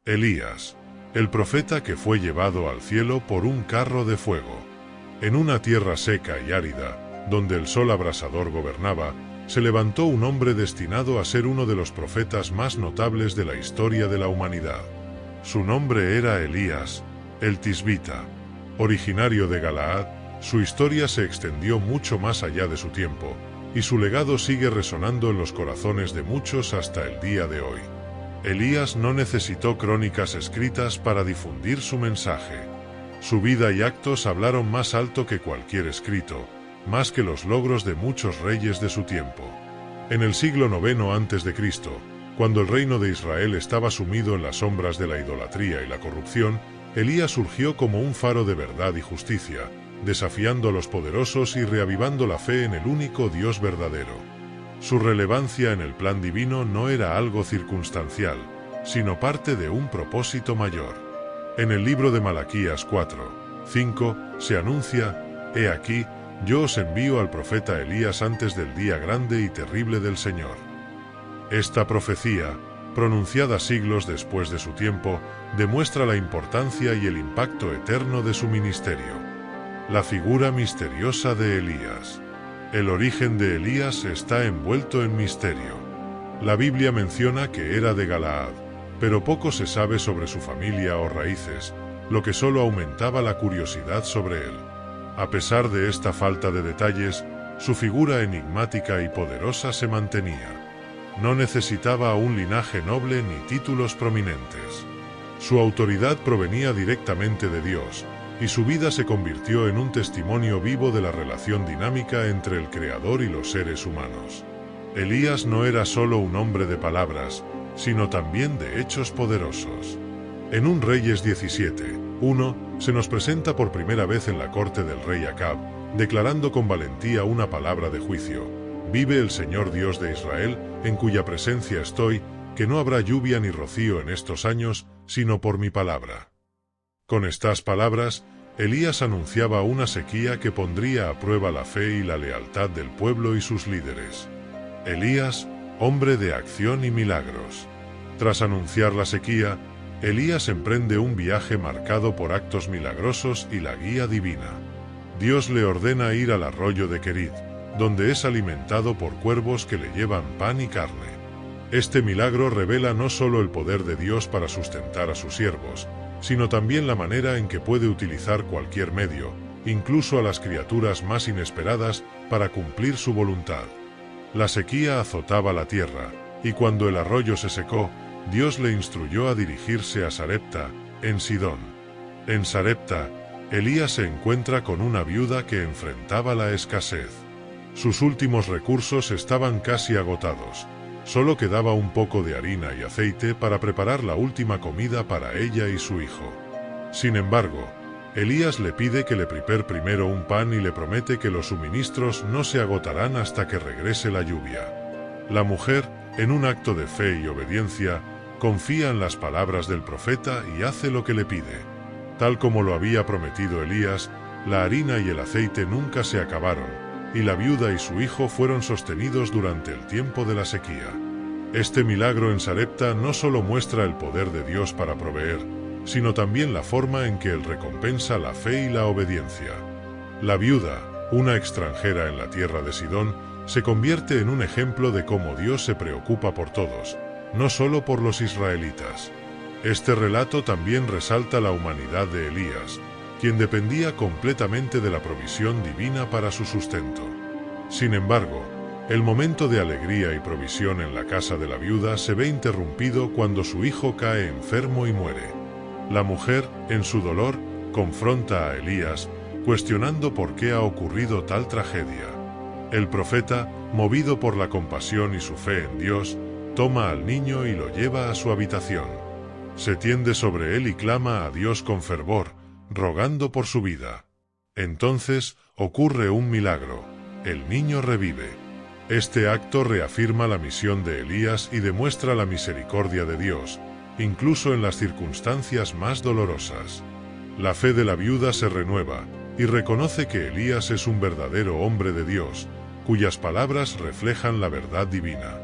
Elías, el profeta que fue llevado al cielo por un carro de fuego. En una tierra seca y árida, donde el sol abrasador gobernaba, se levantó un hombre destinado a ser uno de los profetas más notables de la historia de la humanidad. Su nombre era Elías, el Tisbita. Originario de Galaad, su historia se extendió mucho más allá de su tiempo, y su legado sigue resonando en los corazones de muchos hasta el día de hoy. Elías no necesitó crónicas escritas para difundir su mensaje. Su vida y actos hablaron más alto que cualquier escrito, más que los logros de muchos reyes de su tiempo. En el siglo IX a.C., cuando el reino de Israel estaba sumido en las sombras de la idolatría y la corrupción, Elías surgió como un faro de verdad y justicia, desafiando a los poderosos y reavivando la fe en el único Dios verdadero. Su relevancia en el plan divino no era algo circunstancial, sino parte de un propósito mayor. En el libro de Malaquías 4:5 se anuncia: «He aquí, yo os envío al profeta Elías antes del día grande y terrible del Señor». Esta profecía, pronunciada siglos después de su tiempo, demuestra la importancia y el impacto eterno de su ministerio. La figura misteriosa de Elías. El origen de Elías está envuelto en misterio. La Biblia menciona que era de Galaad, pero poco se sabe sobre su familia o raíces, lo que solo aumentaba la curiosidad sobre él. A pesar de esta falta de detalles, su figura enigmática y poderosa se mantenía. No necesitaba un linaje noble ni títulos prominentes. Su autoridad provenía directamente de Dios, y su vida se convirtió en un testimonio vivo de la relación dinámica entre el Creador y los seres humanos. Elías no era solo un hombre de palabras, sino también de hechos poderosos. En 1 Reyes 17:1 se nos presenta por primera vez en la corte del rey Acab, declarando con valentía una palabra de juicio: «Vive el Señor Dios de Israel, en cuya presencia estoy, que no habrá lluvia ni rocío en estos años, sino por mi palabra». Con estas palabras, Elías anunciaba una sequía que pondría a prueba la fe y la lealtad del pueblo y sus líderes. Elías, hombre de acción y milagros. Tras anunciar la sequía, Elías emprende un viaje marcado por actos milagrosos y la guía divina. Dios le ordena ir al arroyo de Querit, donde es alimentado por cuervos que le llevan pan y carne. Este milagro revela no solo el poder de Dios para sustentar a sus siervos, sino también la manera en que puede utilizar cualquier medio, incluso a las criaturas más inesperadas, para cumplir su voluntad. La sequía azotaba la tierra, y cuando el arroyo se secó, Dios le instruyó a dirigirse a Sarepta, en Sidón. En Sarepta, Elías se encuentra con una viuda que enfrentaba la escasez. Sus últimos recursos estaban casi agotados. Solo quedaba un poco de harina y aceite para preparar la última comida para ella y su hijo. Sin embargo, Elías le pide que le prepare primero un pan y le promete que los suministros no se agotarán hasta que regrese la lluvia. La mujer, en un acto de fe y obediencia, confía en las palabras del profeta y hace lo que le pide. Tal como lo había prometido Elías, la harina y el aceite nunca se acabaron, y la viuda y su hijo fueron sostenidos durante el tiempo de la sequía. Este milagro en Sarepta no solo muestra el poder de Dios para proveer, sino también la forma en que Él recompensa la fe y la obediencia. La viuda, una extranjera en la tierra de Sidón, se convierte en un ejemplo de cómo Dios se preocupa por todos, no solo por los israelitas. Este relato también resalta la humanidad de Elías, quien dependía completamente de la provisión divina para su sustento. Sin embargo, el momento de alegría y provisión en la casa de la viuda se ve interrumpido cuando su hijo cae enfermo y muere. La mujer, en su dolor, confronta a Elías, cuestionando por qué ha ocurrido tal tragedia. El profeta, movido por la compasión y su fe en Dios, toma al niño y lo lleva a su habitación. Se tiende sobre él y clama a Dios con fervor, rogando por su vida. Entonces, ocurre un milagro: el niño revive. Este acto reafirma la misión de Elías y demuestra la misericordia de Dios, incluso en las circunstancias más dolorosas. La fe de la viuda se renueva, y reconoce que Elías es un verdadero hombre de Dios, cuyas palabras reflejan la verdad divina.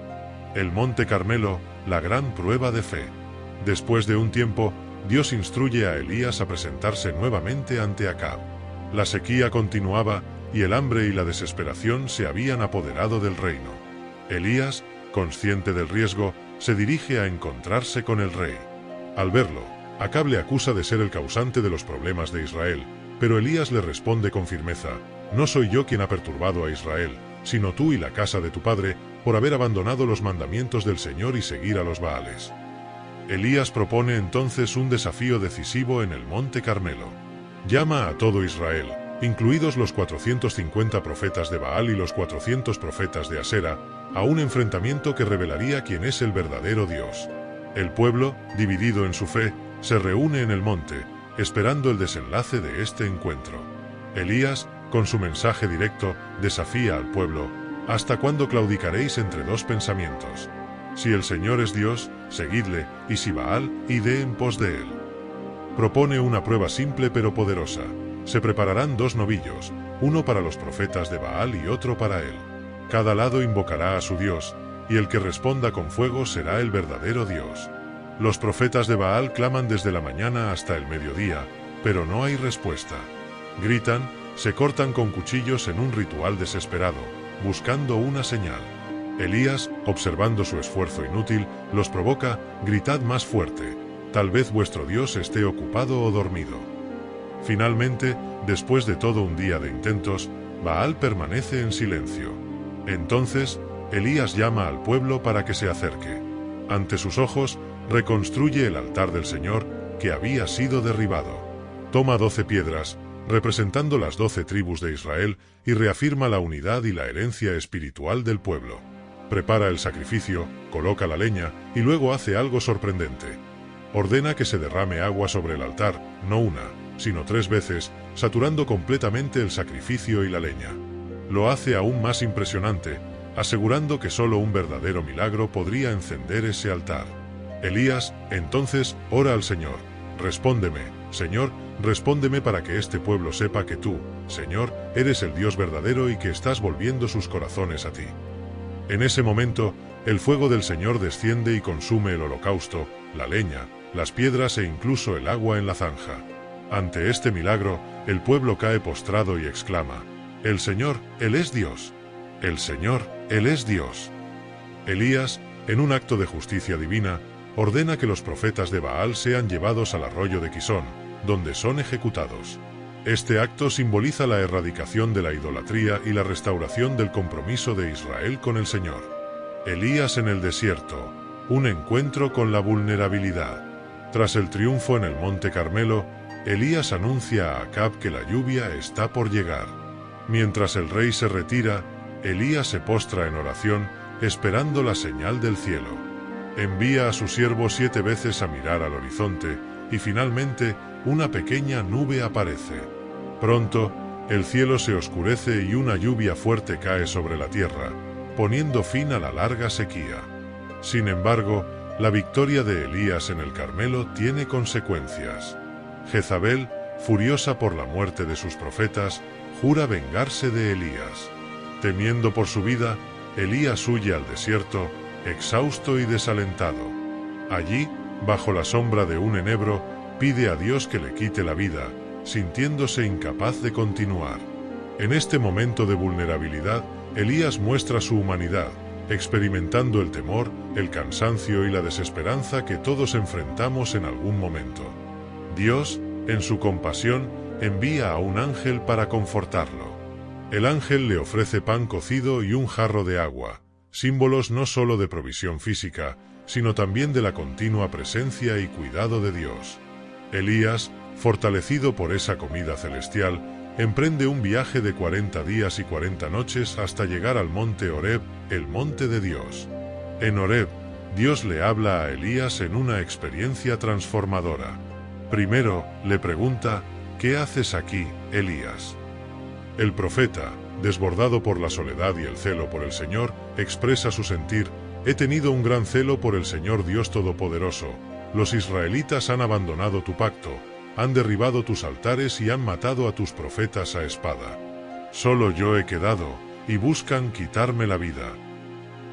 El Monte Carmelo, la gran prueba de fe. Después de un tiempo, Dios instruye a Elías a presentarse nuevamente ante Acab. La sequía continuaba, y el hambre y la desesperación se habían apoderado del reino. Elías, consciente del riesgo, se dirige a encontrarse con el rey. Al verlo, Acab le acusa de ser el causante de los problemas de Israel, pero Elías le responde con firmeza: «No soy yo quien ha perturbado a Israel, sino tú y la casa de tu padre, por haber abandonado los mandamientos del Señor y seguir a los Baales». Elías propone entonces un desafío decisivo en el Monte Carmelo. Llama a todo Israel, incluidos los 450 profetas de Baal y los 400 profetas de Asera, a un enfrentamiento que revelaría quién es el verdadero Dios. El pueblo, dividido en su fe, se reúne en el monte, esperando el desenlace de este encuentro. Elías, con su mensaje directo, desafía al pueblo: «¿Hasta cuándo claudicaréis entre dos pensamientos? Si el Señor es Dios, seguidle, y si Baal, id en pos de él». Propone una prueba simple pero poderosa. Se prepararán 2 novillos, uno para los profetas de Baal y otro para él. Cada lado invocará a su Dios, y el que responda con fuego será el verdadero Dios. Los profetas de Baal claman desde la mañana hasta el mediodía, pero no hay respuesta. Gritan, se cortan con cuchillos en un ritual desesperado, buscando una señal. Elías, observando su esfuerzo inútil, los provoca: «Gritad más fuerte, tal vez vuestro Dios esté ocupado o dormido». Finalmente, después de todo un día de intentos, Baal permanece en silencio. Entonces, Elías llama al pueblo para que se acerque. Ante sus ojos, reconstruye el altar del Señor, que había sido derribado. Toma 12 piedras, representando las 12 tribus de Israel, y reafirma la unidad y la herencia espiritual del pueblo. Prepara el sacrificio, coloca la leña, y luego hace algo sorprendente. Ordena que se derrame agua sobre el altar, no una, sino 3 veces, saturando completamente el sacrificio y la leña. Lo hace aún más impresionante, asegurando que solo un verdadero milagro podría encender ese altar. Elías, entonces, ora al Señor: «Respóndeme, Señor, respóndeme para que este pueblo sepa que tú, Señor, eres el Dios verdadero y que estás volviendo sus corazones a ti». En ese momento, el fuego del Señor desciende y consume el holocausto, la leña, las piedras e incluso el agua en la zanja. Ante este milagro, el pueblo cae postrado y exclama: «El Señor, Él es Dios. El Señor, Él es Dios». Elías, en un acto de justicia divina, ordena que los profetas de Baal sean llevados al arroyo de Quisón, donde son ejecutados. Este acto simboliza la erradicación de la idolatría y la restauración del compromiso de Israel con el Señor. Elías en el desierto, un encuentro con la vulnerabilidad. Tras el triunfo en el Monte Carmelo, Elías anuncia a Acab que la lluvia está por llegar. Mientras el rey se retira, Elías se postra en oración, esperando la señal del cielo. Envía a su siervo 7 veces a mirar al horizonte, y finalmente, una pequeña nube aparece. Pronto, el cielo se oscurece y una lluvia fuerte cae sobre la tierra, poniendo fin a la larga sequía. Sin embargo, la victoria de Elías en el Carmelo tiene consecuencias. Jezabel, furiosa por la muerte de sus profetas, jura vengarse de Elías. Temiendo por su vida, Elías huye al desierto, exhausto y desalentado. Allí, bajo la sombra de un enebro, pide a Dios que le quite la vida, sintiéndose incapaz de continuar. En este momento de vulnerabilidad, Elías muestra su humanidad, experimentando el temor, el cansancio y la desesperanza que todos enfrentamos en algún momento. Dios, en su compasión, envía a un ángel para confortarlo. El ángel le ofrece pan cocido y un jarro de agua, símbolos no solo de provisión física, sino también de la continua presencia y cuidado de Dios. Elías, fortalecido por esa comida celestial, emprende un viaje de 40 días y 40 noches hasta llegar al monte Horeb, el monte de Dios. En Horeb, Dios le habla a Elías en una experiencia transformadora. Primero, le pregunta: «¿Qué haces aquí, Elías?». El profeta, desbordado por la soledad y el celo por el Señor, expresa su sentir: «He tenido un gran celo por el Señor Dios Todopoderoso. Los israelitas han abandonado tu pacto, han derribado tus altares y han matado a tus profetas a espada. Solo yo he quedado, y buscan quitarme la vida».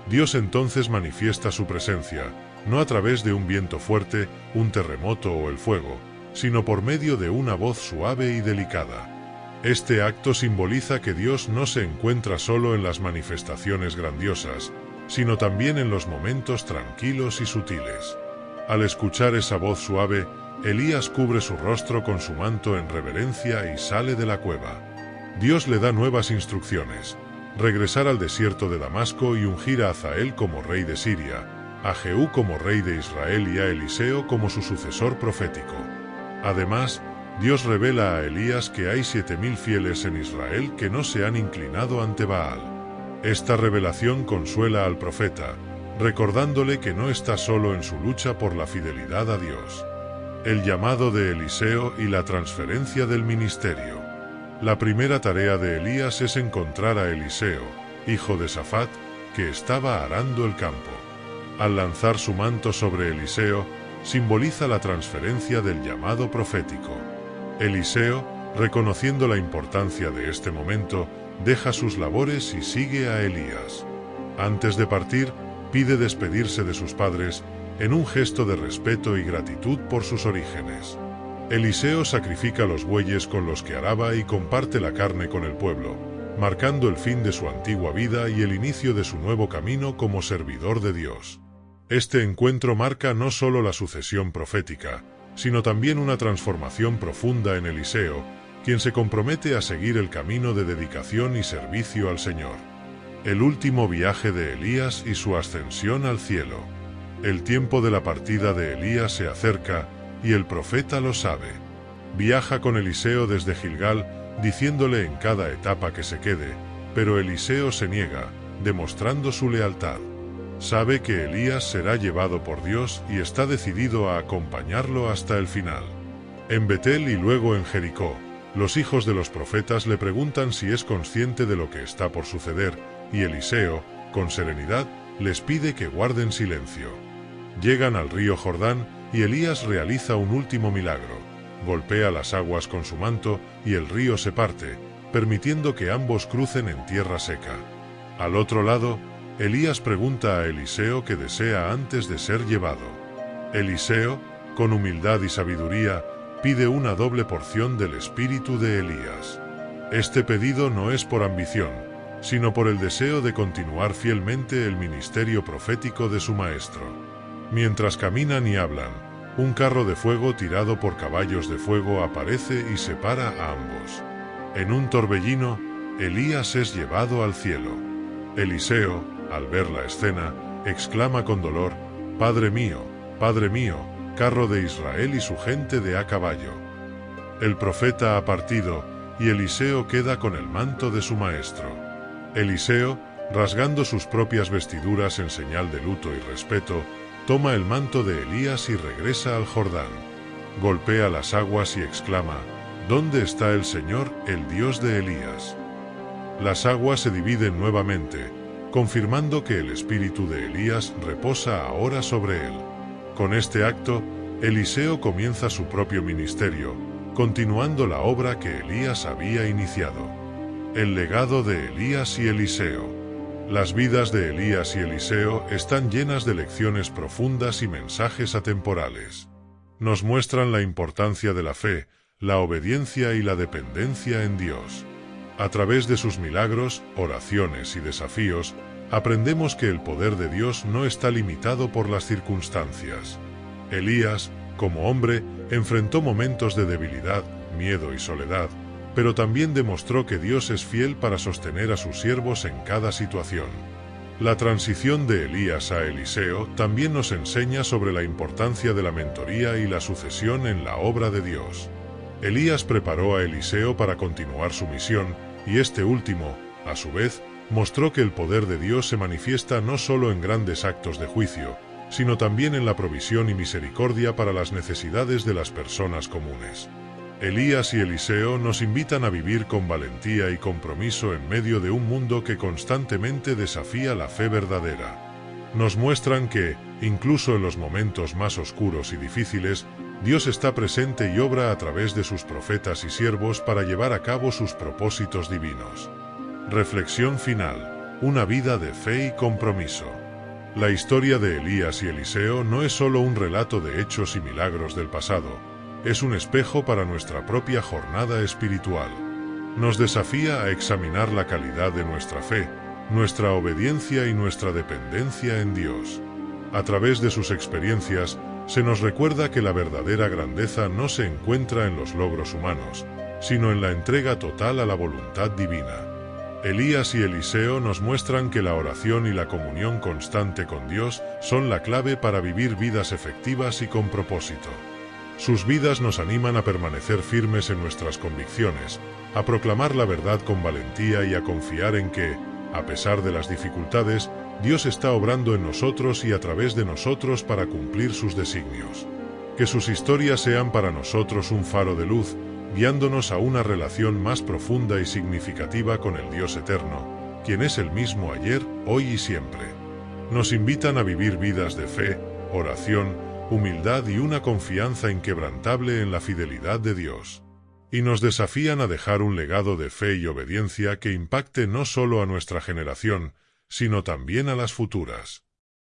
Dios entonces manifiesta su presencia, no a través de un viento fuerte, un terremoto o el fuego, sino por medio de una voz suave y delicada. Este acto simboliza que Dios no se encuentra solo en las manifestaciones grandiosas, sino también en los momentos tranquilos y sutiles. Al escuchar esa voz suave, Elías cubre su rostro con su manto en reverencia y sale de la cueva. Dios le da nuevas instrucciones: regresar al desierto de Damasco y ungir a Hazael como rey de Siria, a Jehú como rey de Israel y a Eliseo como su sucesor profético. Además, Dios revela a Elías que hay 7000 fieles en Israel que no se han inclinado ante Baal. Esta revelación consuela al profeta, recordándole que no está solo en su lucha por la fidelidad a Dios. El llamado de Eliseo y la transferencia del ministerio. La primera tarea de Elías es encontrar a Eliseo, hijo de Safat, que estaba arando el campo. Al lanzar su manto sobre Eliseo, simboliza la transferencia del llamado profético. Eliseo, reconociendo la importancia de este momento, deja sus labores y sigue a Elías. Antes de partir, pide despedirse de sus padres, en un gesto de respeto y gratitud por sus orígenes. Eliseo sacrifica los bueyes con los que araba y comparte la carne con el pueblo, marcando el fin de su antigua vida y el inicio de su nuevo camino como servidor de Dios. Este encuentro marca no solo la sucesión profética, sino también una transformación profunda en Eliseo, quien se compromete a seguir el camino de dedicación y servicio al Señor. El último viaje de Elías y su ascensión al cielo. El tiempo de la partida de Elías se acerca, y el profeta lo sabe. Viaja con Eliseo desde Gilgal, diciéndole en cada etapa que se quede, pero Eliseo se niega, demostrando su lealtad. Sabe que Elías será llevado por Dios y está decidido a acompañarlo hasta el final. En Betel y luego en Jericó, los hijos de los profetas le preguntan si es consciente de lo que está por suceder, y Eliseo, con serenidad, les pide que guarden silencio. Llegan al río Jordán, y Elías realiza un último milagro. Golpea las aguas con su manto, y el río se parte, permitiendo que ambos crucen en tierra seca. Al otro lado, Elías pregunta a Eliseo qué desea antes de ser llevado. Eliseo, con humildad y sabiduría, pide una doble porción del espíritu de Elías. Este pedido no es por ambición, sino por el deseo de continuar fielmente el ministerio profético de su maestro. Mientras caminan y hablan, un carro de fuego tirado por caballos de fuego aparece y separa a ambos. En un torbellino, Elías es llevado al cielo. Eliseo, al ver la escena, exclama con dolor: Padre mío, carro de Israel y su gente de a caballo. El profeta ha partido, y Eliseo queda con el manto de su maestro. Eliseo, rasgando sus propias vestiduras en señal de luto y respeto, toma el manto de Elías y regresa al Jordán. Golpea las aguas y exclama: ¿Dónde está el Señor, el Dios de Elías? Las aguas se dividen nuevamente, confirmando que el espíritu de Elías reposa ahora sobre él. Con este acto, Eliseo comienza su propio ministerio, continuando la obra que Elías había iniciado. El legado de Elías y Eliseo. Las vidas de Elías y Eliseo están llenas de lecciones profundas y mensajes atemporales. Nos muestran la importancia de la fe, la obediencia y la dependencia en Dios. A través de sus milagros, oraciones y desafíos, aprendemos que el poder de Dios no está limitado por las circunstancias. Elías, como hombre, enfrentó momentos de debilidad, miedo y soledad, pero también demostró que Dios es fiel para sostener a sus siervos en cada situación. La transición de Elías a Eliseo también nos enseña sobre la importancia de la mentoría y la sucesión en la obra de Dios. Elías preparó a Eliseo para continuar su misión, y este último, a su vez, mostró que el poder de Dios se manifiesta no solo en grandes actos de juicio, sino también en la provisión y misericordia para las necesidades de las personas comunes. Elías y Eliseo nos invitan a vivir con valentía y compromiso en medio de un mundo que constantemente desafía la fe verdadera. Nos muestran que, incluso en los momentos más oscuros y difíciles, Dios está presente y obra a través de sus profetas y siervos para llevar a cabo sus propósitos divinos. Reflexión final: una vida de fe y compromiso. La historia de Elías y Eliseo no es solo un relato de hechos y milagros del pasado, es un espejo para nuestra propia jornada espiritual. Nos desafía a examinar la calidad de nuestra fe, nuestra obediencia y nuestra dependencia en Dios. A través de sus experiencias, se nos recuerda que la verdadera grandeza no se encuentra en los logros humanos, sino en la entrega total a la voluntad divina. Elías y Eliseo nos muestran que la oración y la comunión constante con Dios son la clave para vivir vidas efectivas y con propósito. Sus vidas nos animan a permanecer firmes en nuestras convicciones, a proclamar la verdad con valentía y a confiar en que, a pesar de las dificultades, Dios está obrando en nosotros y a través de nosotros para cumplir sus designios. Que sus historias sean para nosotros un faro de luz, guiándonos a una relación más profunda y significativa con el Dios eterno, quien es el mismo ayer, hoy y siempre. Nos invitan a vivir vidas de fe, oración, humildad y una confianza inquebrantable en la fidelidad de Dios. Y nos desafían a dejar un legado de fe y obediencia que impacte no solo a nuestra generación, sino también a las futuras.